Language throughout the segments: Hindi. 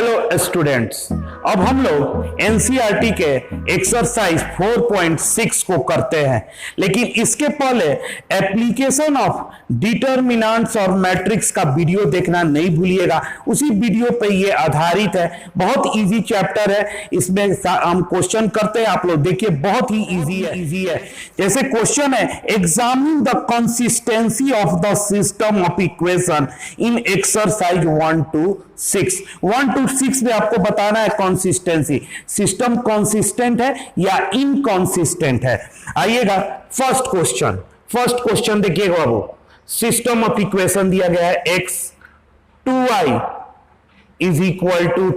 हेलो स्टूडेंट्स, अब हम लोग एनसीईआरटी के एक्सरसाइज 4.6 को करते हैं, लेकिन इसके पहले एप्लीकेशन ऑफ डिटरमिनेंट्स और मैट्रिक्स का वीडियो देखना नहीं भूलिएगा। उसी वीडियो पे ये आधारित है। बहुत इजी चैप्टर है, इसमें हम क्वेश्चन करते हैं। आप लोग देखिए, बहुत ही इजी है। जैसे क्वेश्चन है, examine the consistency of the system of equation in exercise 1 to 6। 1 to 6 में आपको बताना है कंसिस्टेंसी, सिस्टम कंसिस्टेंट है या इनकंसिस्टेंट है। आइएगा फर्स्ट क्वेश्चन देखिएगा बाबू। सिस्टम ऑफ इक्वेशन दिया गया है x 2y is equal to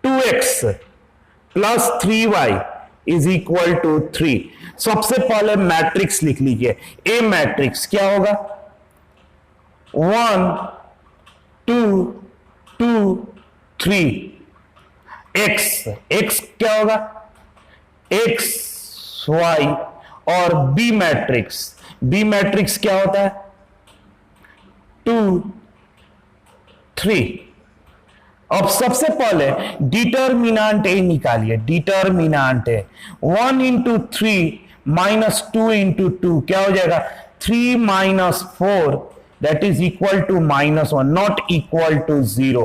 2x plus 3y is equal to 3। सबसे पहले मैट्रिक्स लिख लीजिए। ए मैट्रिक्स क्या होगा? 1 2 2 3। x क्या होगा? x y। और बी मैट्रिक्स क्या होता है? 2 3। अब सबसे पहले डिटरमिनेंट ए निकालिए। Determinant A 1 into 3 minus 2 into 2 क्या हो जाएगा? 3 minus 4 that is equal to -1, not equal to 0।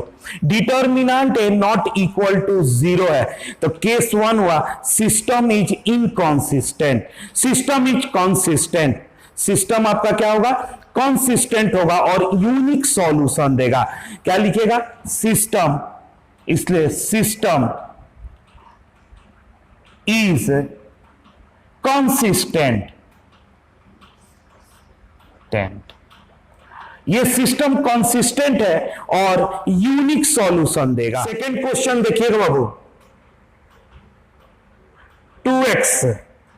Determinant A not equal to 0 है, तो केस 1 हुआ system is inconsistent. System is consistent, system आपका क्या होगा? कंसिस्टेंट होगा और यूनिक सॉल्यूशन देगा। क्या लिखेगा? सिस्टम। इसलिए सिस्टम इज कंसिस्टेंट। ये सिस्टम कंसिस्टेंट है और यूनिक सॉल्यूशन देगा। सेकेंड क्वेश्चन देखिएगा बाबू। 2x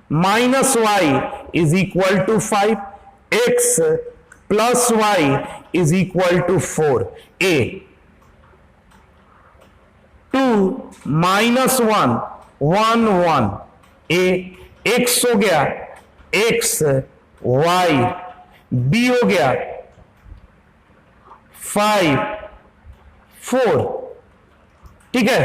minus Y is equal to 5, x plus Y is equal to 4। A 2 minus 1 1 1। A x हो गया x y, बी हो गया 5 4। ठीक है,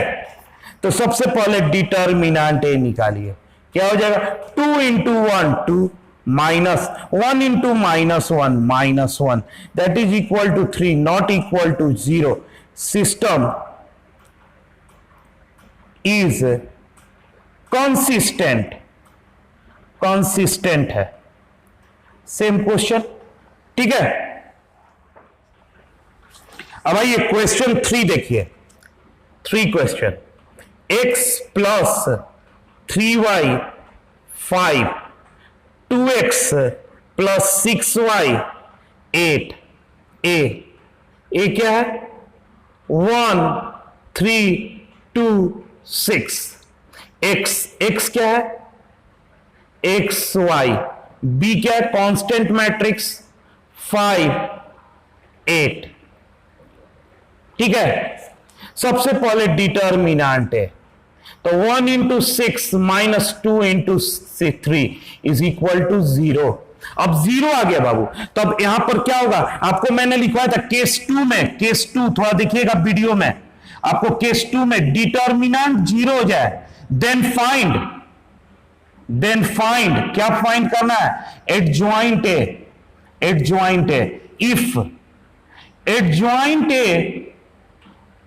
तो सबसे पहले डिटरमिनेंट ए निकालिए। क्या हो जाएगा? 2 into 1 2 minus 1 into -1 -1 that is equal to 3, not equal to 0। System is consistent है। Same question. ठीक है, अब आइए क्वेश्चन 3 देखिए। 3 question. x plus 3y 5, 2x plus 6y 8। A क्या है? 1 3 2 6। x क्या है? x y। बी क्या है? Constant matrix 5 8। ठीक है, सबसे पहले डिटरमिनेंट है, तो 1 into 6 minus 2 into 3 is equal to 0। अब 0 आ गया बाबू, तो अब यहां पर क्या होगा? आपको मैंने लिखवाया था केस 2 में। केस 2 थोड़ा देखिएगा वीडियो में। आपको केस 2 में डिटरमिनेंट 0 हो जाए, देन फाइंड क्या फाइंड करना है? Adjoint A. If adjoint A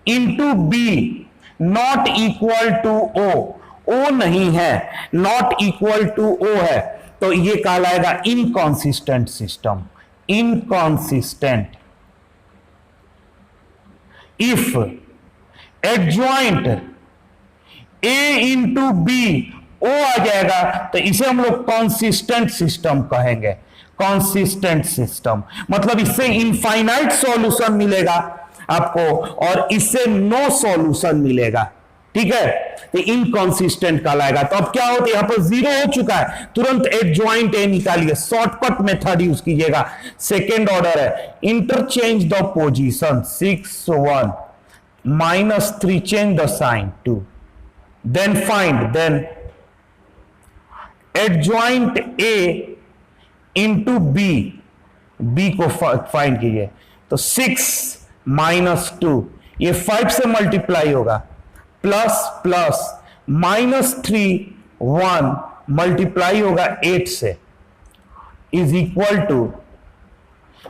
into B not equal to O नहीं है, नॉट इक्वल टू ओ है, तो ये कहलाएगा inconsistent system. Inconsistent. If adjoint A into B O आ जाएगा, तो इसे हम लोग कंसिस्टेंट सिस्टम कहेंगे। कंसिस्टेंट सिस्टम मतलब इससे इनफाइनाइट सॉल्यूशन मिलेगा आपको और इससे नो सॉल्यूशन मिलेगा। ठीक है, तो इनकंसिस्टेंट कहलाएगा। तो अब क्या होता है? यहां पर 0 हो चुका है, तुरंत एडजॉइंट ए निकालिए। शॉर्टकट मेथड यूज कीजिएगा। सेकेंड ऑर्डर है, interchange the position 6 1 minus 3 change the sign 2, then find. Then adjoint A into B को फाइंड कीजिए, तो 6 -2 ये 5 से मल्टीप्लाई होगा, प्लस प्लस -3 1 मल्टीप्लाई होगा 8 से, इज इक्वल टू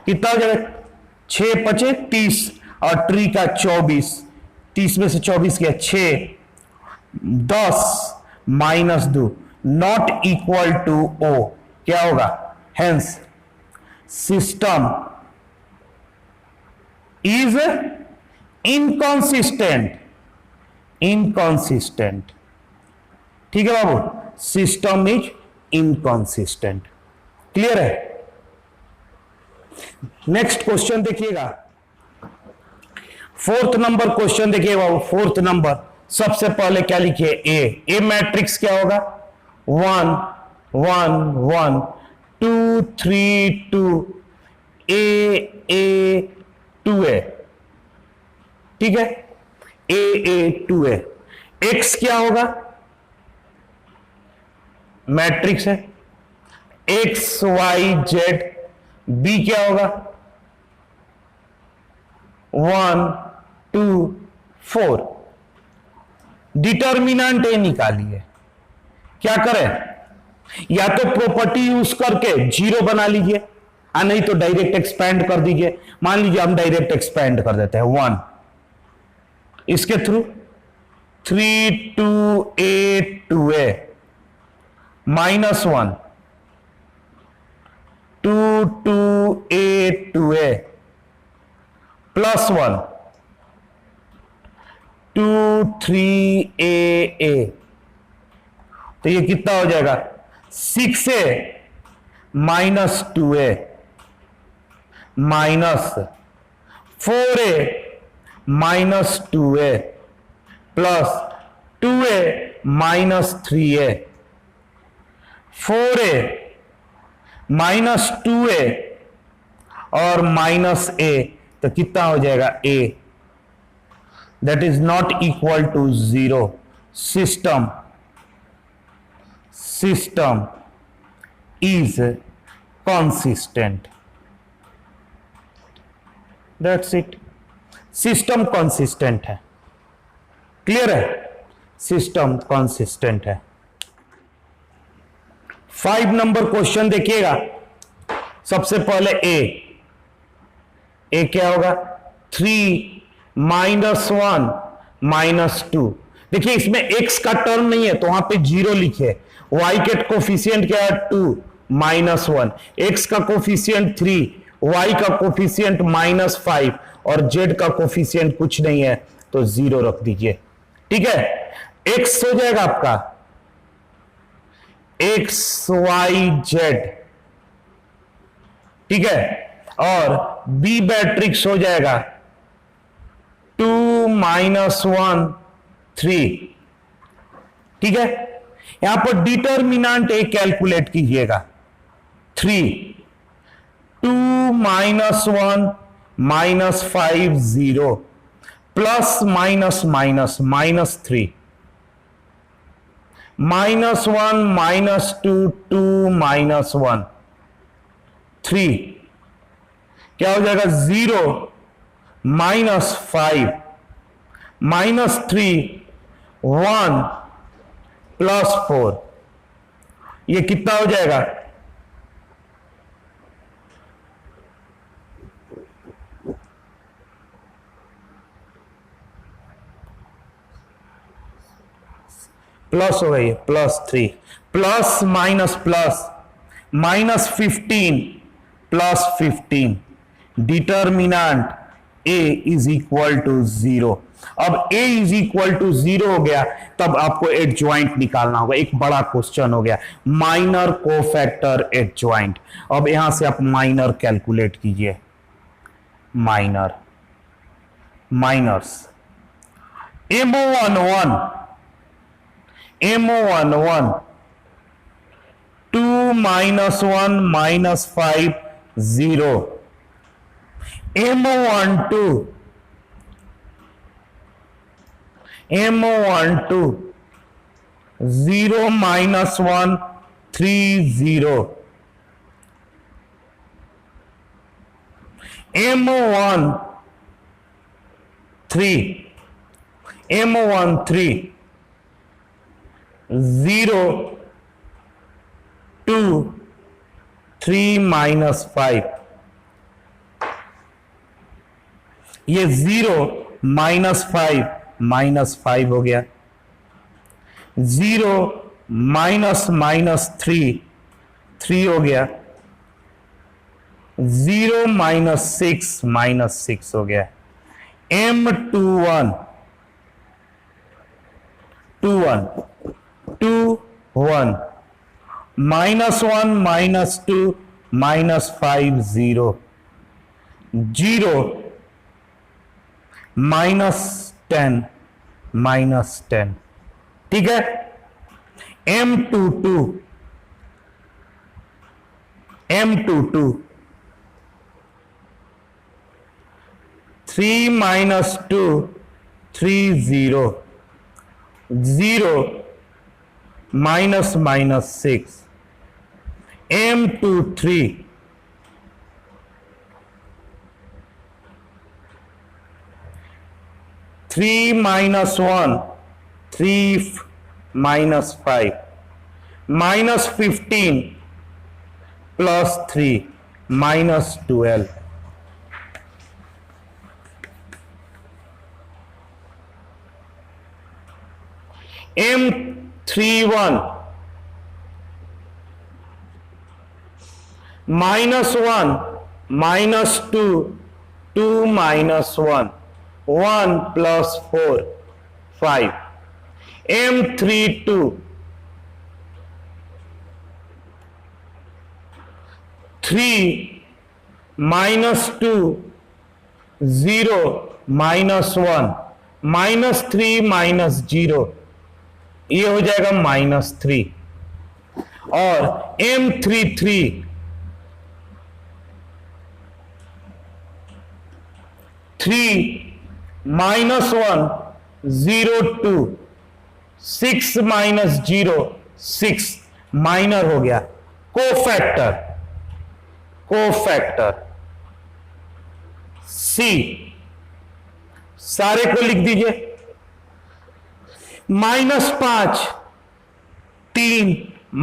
कितना हो जाएगा, 6 पचे 30 और ट्री का 24, 30 में से 24 किया 6, 10 -2 नॉट इक्वल टू ओ, क्या होगा, hence system is inconsistent, inconsistent, ठीक है बाबू, सिस्टम इज इनकॉन्सिस्टेंट, क्लियर है। नेक्स्ट क्वेश्चन देखिएगा, 4th नंबर क्वेश्चन देखिए बाबू, 4th नंबर, सबसे पहले क्या लिखिए, ए मैट्रिक्स क्या होगा, 1 1 1 2 3 2 ए 2a, ठीक है, ए 2a, एक्स क्या होगा, मैट्रिक्स है, एक्स वाई जेड, बी क्या होगा, 1 2 4, डिटर्मिनेंट ए निकालिए, क्या करें, या तो प्रॉपर्टी यूज करके 0 बना लीजिए, नहीं तो डायरेक्ट एक्सपेंड कर दीजिए। मान लीजिए हम डायरेक्ट एक्सपेंड कर देते हैं 1 इसके थ्रू, 3 2 8 2a -1 2 2 8 2a +1 2 3a, तो ये कितना हो जाएगा, 6a -2a -4a -2a plus 2a -3a, 4a -2a और -a, तो कितना हो जाएगा, a, that is not equal to 0, system is consistent, that's it, system consistent है, क्लियर है, सिस्टम consistent है। 5 नंबर क्वेश्चन देखिएगा, सबसे पहले ए क्या होगा, 3 -1 -2, देखिए इसमें x का टर्म नहीं है तो वहां पे 0 लिखे, y के कोफिशिएंट क्या है 2 -1, x का कोफिशिएंट 3, y का कोफिशिएंट -5 और z का कोफिशिएंट कुछ नहीं है तो 0 रख दीजिए, ठीक है। x हो जाएगा आपका x y z, ठीक है, और b मैट्रिक्स हो जाएगा 2 -1 3, ठीक है। यहां पर डिटर्मिनेंट ए कैलकुलेट कीजिएगा, 3 2 -1 -5 0 प्लस माइनस माइनस -3 -1 -2 2 -1 3, क्या हो जाएगा 0 -5 -3 1 +4, ये कितना हो जाएगा, प्लस हो गई +3 plus minus plus -15 +15, determinant a is equal to 0। अब a इज इक्वल टू 0 हो गया तब आपको एडजॉइंट निकालना होगा, एक बड़ा क्वेश्चन हो गया, माइनर कोफैक्टर एडजॉइंट। अब यहां से आप माइनर कैलकुलेट कीजिए, miners MO11 2 -1 -5 0, MO12 0 -1 3 0, MO1 3, M1 3, 0 2 3 minus 5, ये 0 -5 हो गया, 0 -3 हो गया, 0 -6 हो गया, M21 2 1 -1 -1 -2 -5 0 0 -10 ठीक है। M22 3 -2 3 0 0 -6 M23 3 -1 3 -5 -15 +3 -12 M31 -1 -2 2 -1 1 +4 5 M32 3 -2 0 -1 -3 -0 ये हो जाएगा -3 और M33 3 -1 0 2 6 -0 6 माइनर हो गया, कोफैक्टर C सारे को लिख दीजिए, -5 3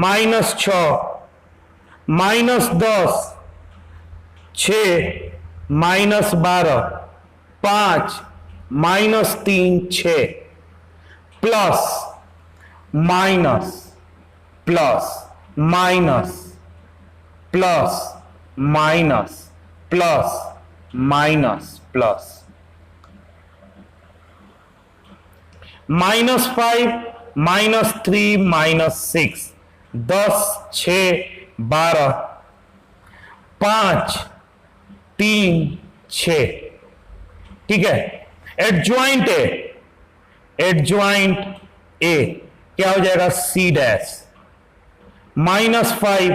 -6 -10 6 -12 5 -3 6 plus minus plus minus plus minus plus minus plus -5 -3 -6 10 6 12 5 3 6 ठीक है। एडजॉइंट ए क्या हो जाएगा C डैश -5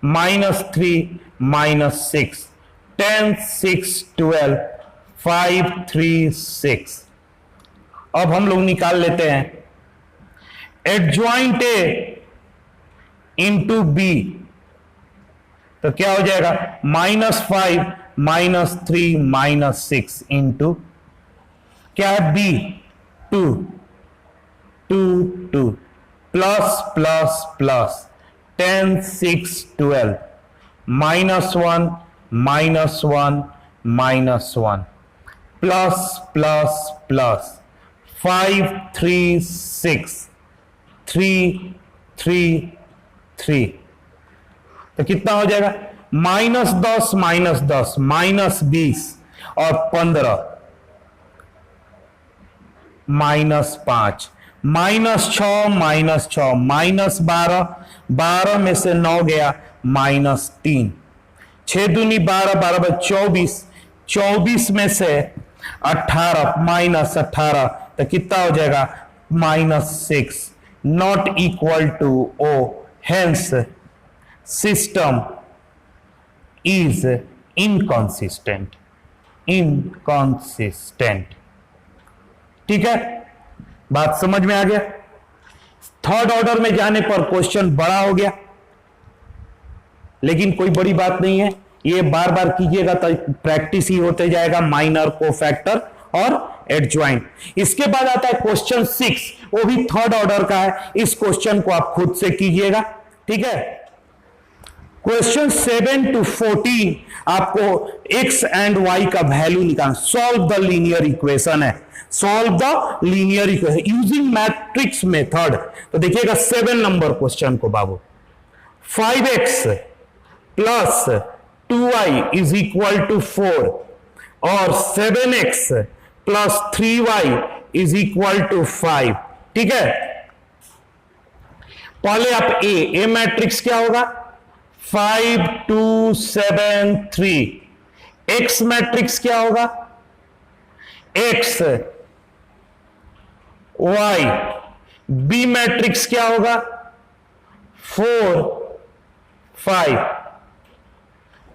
-3 -6 10 6 12 5 3 6। अब हम लोग निकाल लेते हैं एडजॉइंट ए इंटू बी, तो क्या हो जाएगा -5 -3 -6 इंटू क्या है B 2 2 2 plus plus plus 10 6 12 -1 -1 -1 plus plus plus 5 3 6 3 3 3, तो कितना हो जाएगा -10 -10 -20 और 15 -5 -6 -6 -12 12 में से 9 गया -3 6 दूनी 12 12 24 24 में से 18 -18 तो कितना हो जाएगा -6 not equal to O, hence system is inconsistent ठीक है। बात समझ में आ गया। थर्ड ऑर्डर में जाने पर क्वेश्चन बड़ा हो गया, लेकिन कोई बड़ी बात नहीं है, ये बार बार कीजिएगा तो प्रैक्टिस ही होते जाएगा माइनर कोफैक्टर और एडजॉइंट। इसके बाद आता है क्वेश्चन 6, वो भी थर्ड ऑर्डर का है। इस क्वेश्चन को आप खुद से कीजिएगा, ठीक है। क्वेश्चन 7 to 14 आपको x एंड y का वैल्यू निकालना, सॉल्व द लीनियर इक्वेशन है, solve the linear equation using matrix method. तो देखिएगा 7 नंबर क्वेश्चन को बाबू, 5x plus 2y is equal to 4 और 7x plus 3y is equal to 5, ठीक है। पहले आप ए मैट्रिक्स क्या होगा, 5 2 7 3। एक्स मैट्रिक्स क्या होगा, एक्स वाई। बी मैट्रिक्स क्या होगा, 4 5,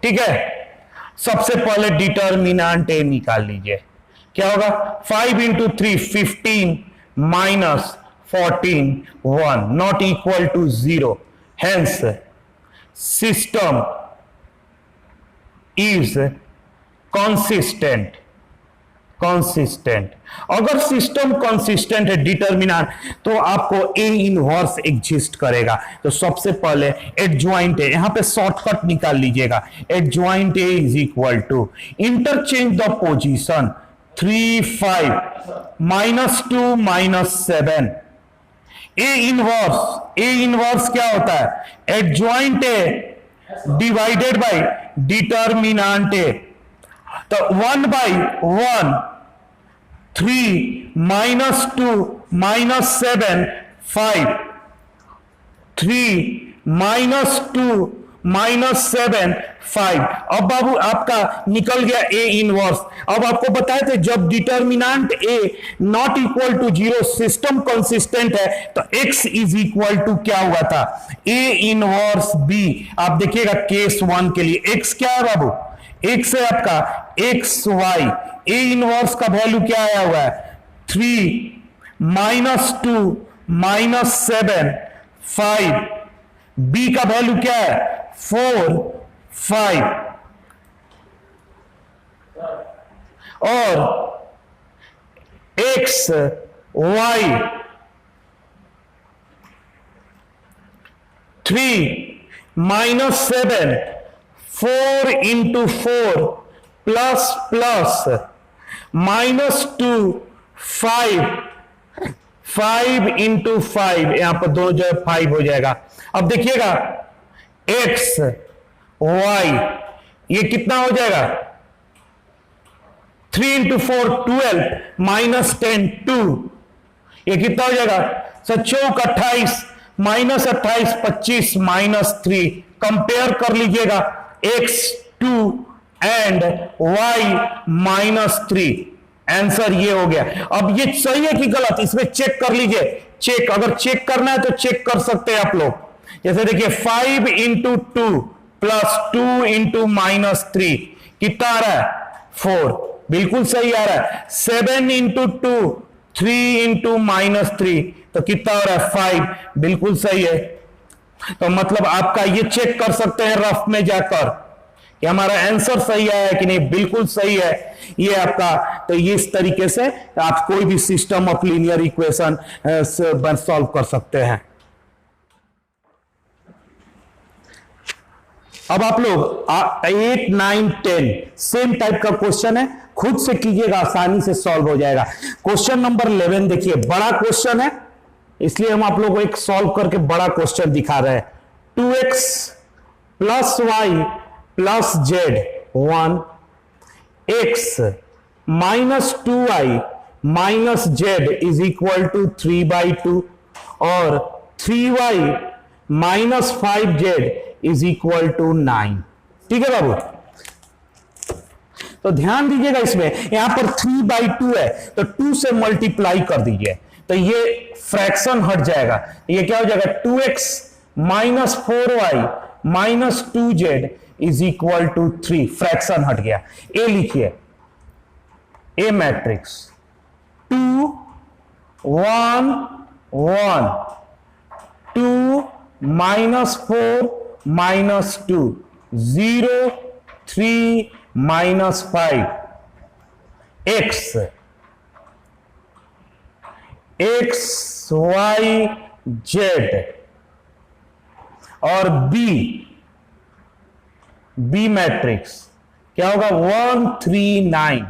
ठीक है। सबसे पहले डिटर्मिनेंट ए निकाल लीजिए, क्या होगा, 5 into 3 15 minus 14 1 not equal to 0, hence system is consistent. अगर सिस्टम कंसिस्टेंट है डिटर्मिनेंट, तो आपको ए इनवर्स एग्जिस्ट करेगा। तो सबसे पहले एडजॉइंट ए, यहां पे शॉर्टकट निकाल लीजिएगा, adjoint A is equal to, interchange the position, 3 5 minus 2 minus 7। A inverse क्या होता है, adjoint A divided by determinant A. तो 1/1 3 माइनस 2 माइनस 7 5, 3 माइनस 2 माइनस 7 5। अब बाबू आपका निकल गया ए इनवर्स। अब आपको बताए थे जब determinant A not equal to 0, system consistent है, तो x इज इक्वल टू क्या हुआ था, ए इनवर्स बी। आप देखिएगा केस 1 के लिए x क्या है बाबू, x है आपका xy, ए इनवर्स का वैल्यू क्या आया हुआ है, 3 माइनस 2 माइनस 7 5। बी का वैल्यू क्या है, 4 5। और x y 3 minus 7 4 into 4 plus plus minus 2 5 into 5, यहां पर दोनों जगह 5 हो जाएगा। अब देखिएगा x y ये कितना हो जाएगा, 3 इंटू 4 12 माइनस 10 2, ये कितना हो जाएगा, 28 माइनस 28 25 माइनस 3। कंपेयर कर लीजिएगा x 2 and y minus 3, answer ये हो गया। अब ये सही है कि गलत, इसमें चेक कर लीजिए, चेक अगर चेक करना है तो चेक कर सकते हैं आप लोग। जैसे देखिए 5 इंटू 2 प्लस 2 इंटू माइनस 3 कितना आ रहा है, 4, बिल्कुल सही आ रहा है। 7 इंटू 2 3 इंटू माइनस 3, तो कितना हो रहा है, 5, बिल्कुल सही है। तो मतलब आपका ये चेक कर सकते हैं रफ में जाकर कि हमारा आंसर सही आया है कि नहीं, बिल्कुल सही है ये आपका। तो ये इस तरीके से आप कोई भी system of linear equation solve कर सकते हैं। अब आप लोग 8 9 10 सेम टाइप का क्वेश्चन है, खुद से कीजिएगा, आसानी से सॉल्व हो जाएगा। क्वेश्चन नंबर 11 देखिए, बड़ा क्वेश्चन है इसलिए हम आप लोगों को एक सॉल्व करके बड़ा क्वेश्चन दिखा रहे हैं। 2x plus Y plus Z 1, x minus 2y minus Z is equal to 3/2 और 3y minus 5z is equal to 9, ठीक है बाबू। तो ध्यान दीजिएगा, इसमें यहां पर 3/2 है तो 2 से मल्टीप्लाई कर दीजिए, तो ये फ्रैक्शन हट जाएगा। ये क्या हो जाएगा, 2x minus 4y minus 2z is equal to 3, fraction हट गया। ए लिखिए, A matrix 2 1 1 2 minus 4 minus 2 0 3 minus 5 x X Y Z और बी मैट्रिक्स क्या होगा 139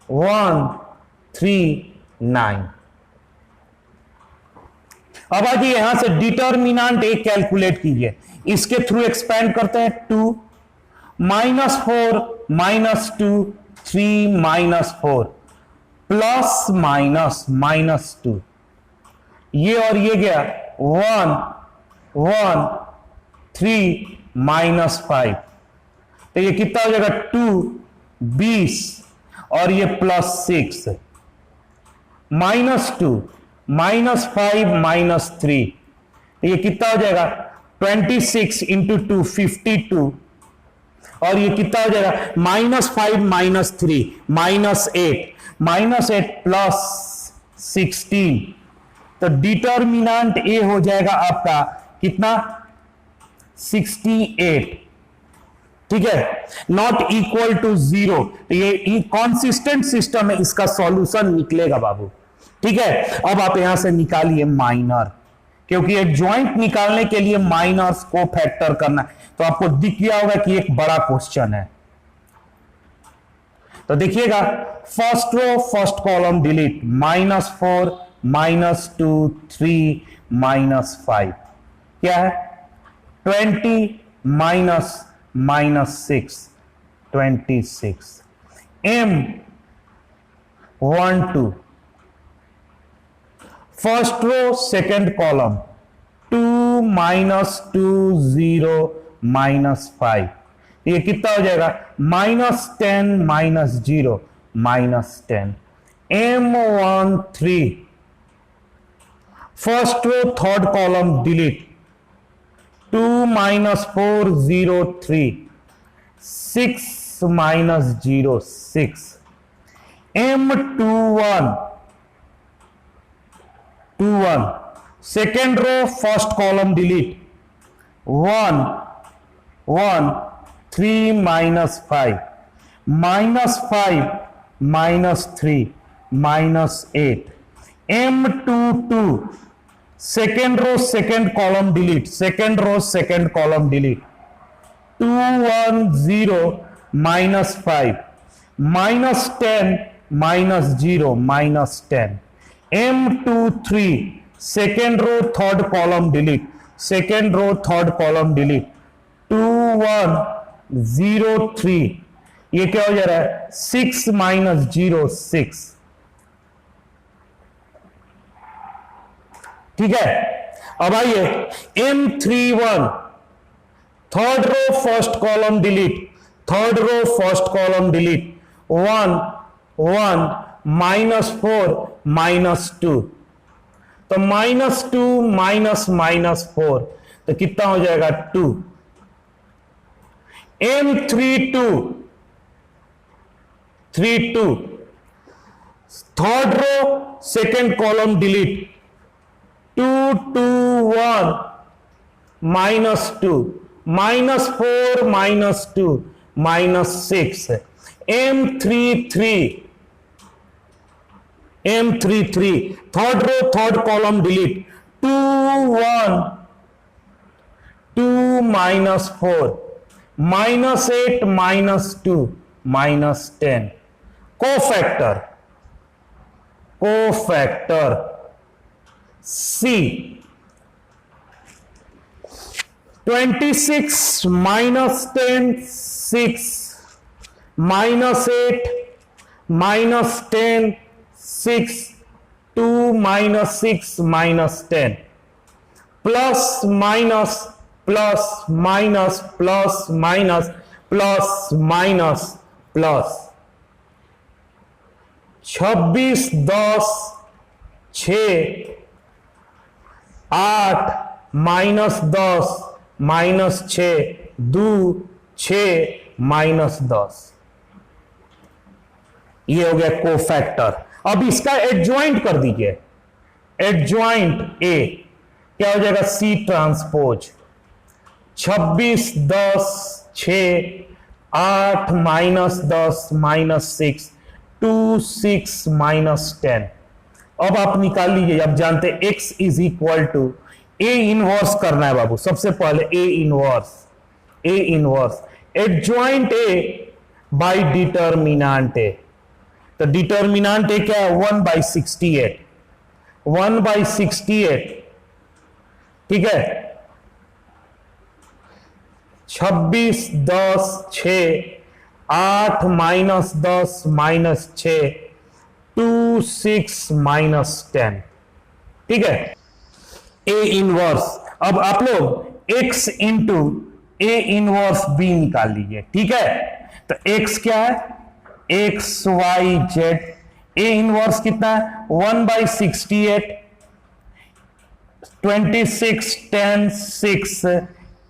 139। अब आइए यहां से डिटर्मिनेंट एक कैलकुलेट कीजिए, इसके थ्रू एक्सपेंड करते हैं 2 -4 -2 3 -4 प्लस माइनस -2 ये और ये गया 1 1 3 -5 तो ये कितना हो जाएगा 2 20 और ये +6 -2 -5 -3 तो ये कितना हो जाएगा 26 × 2 52 और ये कितना हो जाएगा -5 -3 -8 +16 तो डिटर्मिनेंट ए हो जाएगा आपका कितना 68। ठीक है, नॉट इक्वल टू 0 तो ये कॉन्सिस्टेंट सिस्टम है, इसका सॉल्यूशन निकलेगा बाबू। ठीक है, अब आप यहां से निकालिए माइनर, क्योंकि एक ज्वाइंट निकालने के लिए माइनर्स को फैक्टर करना है। तो आपको दिख गया होगा कि एक बड़ा क्वेश्चन है, तो देखिएगा first row first column delete -4 -2 3 -5 क्या है 20 -6 26 M12 first row second column 2 -2 0 -5 ये कितना हो जाएगा -10 -0 -10 M13 first row third column delete 2 -4 0 3 6 -0 6 M21 second row first column delete 1 1 3 -5 -3 -8 M22 second row second column delete 2 1 0 -5 -10 -0 -10 M23 second row third column delete 2 1 0 3 ये क्या हो जा रहा है 6 -0 6। ठीक है, अब आइए M31 third row first column delete 1 1 -4 -2 तो -2 -4 तो कितना हो जाएगा 2 M32 third row second column delete 2 2 1 -2 -4 -2 -6 M33 third row third column delete 2 1 2 -4 -8 -2 -10 cofactor C 26 -10 6 -8 -10 6 2 -6 -10 plus minus plus minus plus minus plus minus plus 26 10 6 8 -10 -6 2 6 -10 ये हो गया कोफैक्टर। अब इसका एडजॉइंट कर दीजिए, एडजॉइंट ए क्या हो जाएगा C ट्रांसपोज 26 10 6 8 -10 -6 2 6 -10 अब आप निकाल लीजिए, अब जानते हैं x is equal to A inverse करना है बाबू, सबसे पहले A inverse adjoint A by determinant A. तो डिटर्मिनांट ए क्या है 1/68, 1/68, ठीक है। 26 10 6 8 -10 -6 2 6 -10, ठीक है। ए इनवर्स, अब आप लोग x into A inverse B निकाल लीजिए, ठीक है। तो x क्या है x y z, A inverse कितना है 1/68, 26 10 6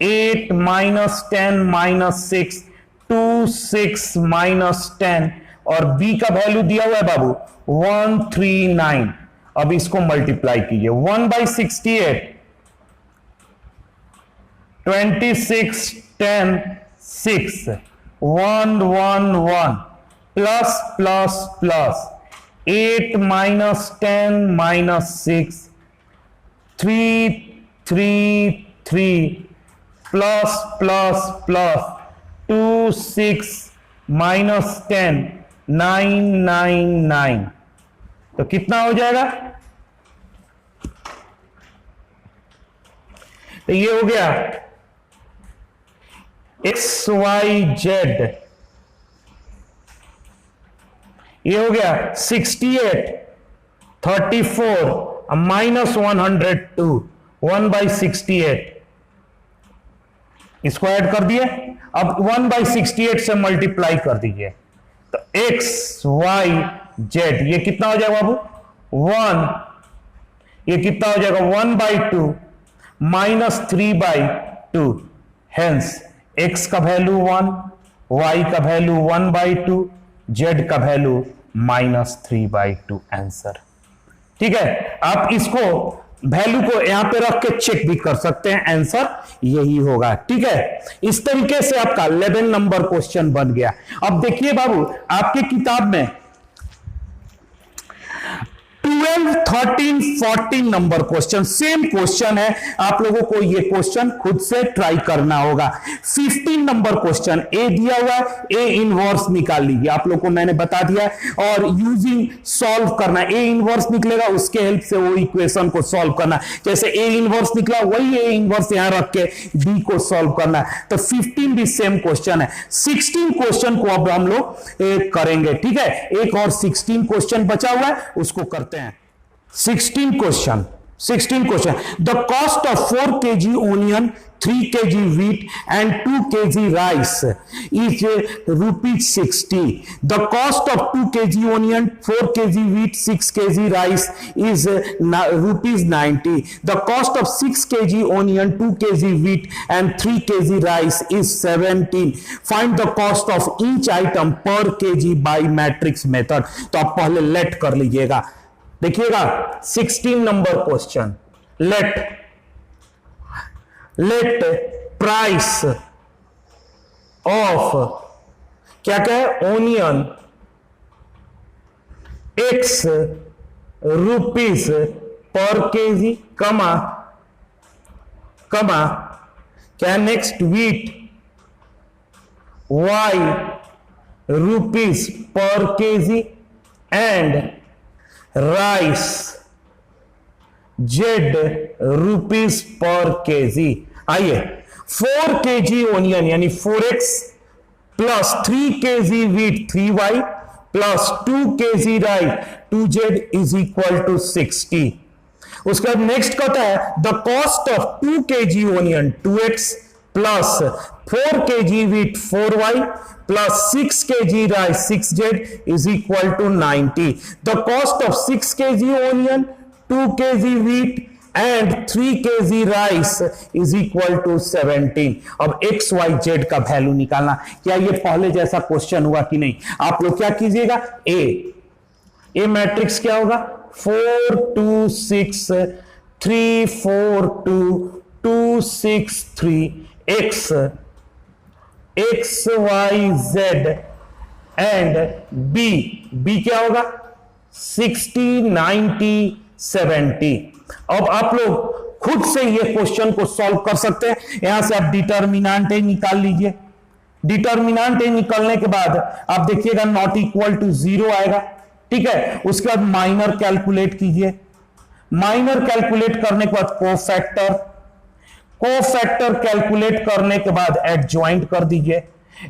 8 -10 -6 2 6 -10, और b का वैल्यू दिया हुआ है बाबू 139। अब इसको मल्टीप्लाई कीजिए, 1/68 26 10 6 1 1 1 plus plus plus 8 -10 -6 3 3 3 plus plus plus 2 6 -10 9 9 9। तो कितना हो जाएगा? तो ये हो गया एक्स वाई जेड, ये हो गया 68 34 -102 1/68, इसको ऐड कर दिए। अब 1/68 से मल्टीप्लाई कर दीजिए, तो एक्स वाई जेड ये कितना हो जाएगा बाबू 1, ये कितना हो जाएगा 1/2 -3/2, हेंस x का वैल्यू 1, y का वैल्यू 1/2, z का वैल्यू -3/2 आंसर, ठीक है। आप इसको वैल्यू को यहां पे रख के चेक भी कर सकते हैं, आंसर यही होगा, ठीक है। इस तरीके से आपका 11 नंबर क्वेश्चन बन गया। अब देखिए बाबू आपके किताब में 12, 13, 14 नंबर क्वेश्चन सेम क्वेश्चन है, आप लोगों को ये क्वेश्चन खुद से ट्राई करना होगा। 15 नंबर क्वेश्चन ए दिया हुआ है, ए इनवर्स निकाल लीजिए, आप लोगों को मैंने बता दिया, और यूजिंग सॉल्व करना, ए इनवर्स निकलेगा उसके हेल्प से वो इक्वेशन को सॉल्व करना, जैसे ए इनवर्स निकला वही ए इनवर्स यहां रख के डी को सॉल्व करना है। तो 15 भी सेम क्वेश्चन है। 16 क्वेश्चन को अब हम लोग करेंगे, ठीक है। एक और 16 क्वेश्चन बचा हुआ है, उसको करते हैं। 16 question. The cost of 4 kg onion, 3 kg wheat and 2 kg rice is ₹60. The cost of 2 kg onion, 4 kg wheat, 6 kg rice is ₹90. The cost of 6 kg onion, 2 kg wheat and 3 kg rice is 17. Find the cost of each item per kg by matrix method. तो आप पहले लेट कर लीजिएगा, देखिएगा 16 number question. Let price of क्या क्या है onion x rupees per kg, comma क्या next wheat y rupees per kg and rice z rupees per kg. आइए 4 kg ओनियन यानी 4x plus 3 kg wheat 3y plus 2 kg rice 2z is equal to 60। उसके बाद नेक्स्ट कहता है the cost of 2 kg onion 2x plus 4 kg wheat 4y plus 6 kg rice 6z is equal to 90. The cost of 6 kg onion, 2 kg wheat and 3 kg rice is equal to 17. अब x y z का वैल्यू निकालना। क्या ये पहले जैसा क्वेश्चन हुआ कि नहीं? आप लोग क्या कीजिएगा, ए मैट्रिक्स क्या होगा 4 2 6 3 4 2 2 6 3 x y z and b क्या होगा 60, 90, 70। अब आप लोग खुद से ये क्वेश्चन को सॉल्व कर सकते हैं। यहां से आप डिटर्मिनेंट ए निकाल लीजिए। डिटर्मिनेंट ए निकलने के बाद आप देखिएगा नॉट इक्वल टू 0 आएगा, ठीक है। उसके बाद माइनर कैलकुलेट कीजिए। माइनर कैलकुलेट करने के बाद कोफैक्टर, कोफैक्टर कैलकुलेट करने के बाद एडजॉइंट कर दीजिए।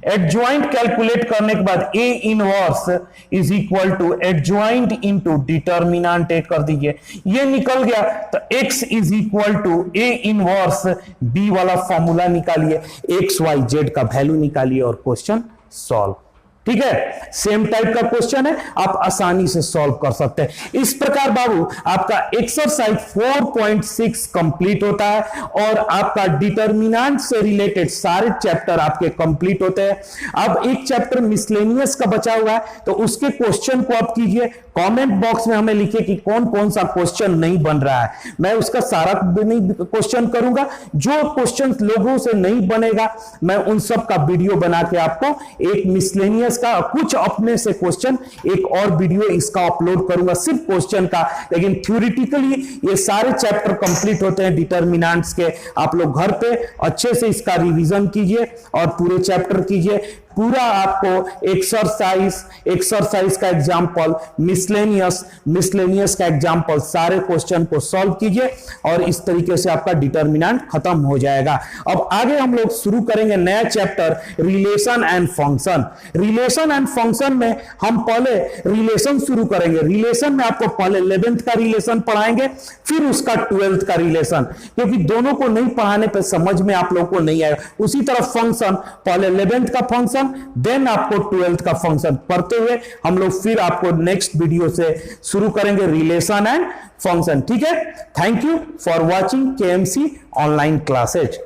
एडजॉइंट कैलकुलेट करने के बाद A inverse is equal to adjoint into determinant A कर दीजिए। ये निकल गया तो x is equal to A inverse B वाला फॉर्मूला निकालिए, एक्स वाई जेड का वैल्यू निकालिए और क्वेश्चन सॉल्व। ठीक है, सेम टाइप का क्वेश्चन है, आप आसानी से सॉल्व कर सकते हैं। इस प्रकार बाबू आपका एक्सरसाइज 4.6 कंप्लीट होता है और आपका डिटर्मिनेंट से रिलेटेड सारे चैप्टर आपके कंप्लीट होते हैं। अब एक चैप्टर मिसलेनियस का बचा हुआ है, तो उसके क्वेश्चन को आप कीजिए। कमेंट बॉक्स में हमें लिखिए कि कौन कौन सा क्वेश्चन नहीं बन रहा है। मैं उसका सारा नहीं क्वेश्चन करूंगा, जो क्वेश्चन लोगों से नहीं बनेगा मैं उन सब का वीडियो बना के आपको एक मिसलेनियस का, कुछ अपने से क्वेश्चन, एक और वीडियो इसका अपलोड करूंगा सिर्फ क्वेश्चन का। लेकिन थ्योरेटिकली ये सारे चैप्टर कंप्लीट होते हैं डिटर्मिनेंट्स के। आप लोग घर पे अच्छे से इसका रिवीजन कीजिए और पूरे चैप्टर कीजिए। पूरा आपको एक्सरसाइज का एग्जाम्पल, मिसलेनियस का एग्जाम्पल, सारे क्वेश्चन को सॉल्व कीजिए और इस तरीके से आपका डिटर्मिनेंट खत्म हो जाएगा। अब आगे हम लोग शुरू करेंगे नया chapter relation and function. Relation and function में हम पहले रिलेशन शुरू करेंगे। रिलेशन में आपको पहले 11th का रिलेशन पढ़ाएंगे, फिर उसका 12th का रिलेशन, क्योंकि दोनों को नहीं पढ़ाने पर समझ में आप लोगों को नहीं आएगा। उसी तरह फंक्शन, पहले 11th का फंक्शन, देन आपको 12th का फंक्शन पढ़ते हुए हम लोग फिर आपको नेक्स्ट वीडियो से शुरू करेंगे रिलेशन एंड फंक्शन। ठीक है, thank you for watching KMC online classes.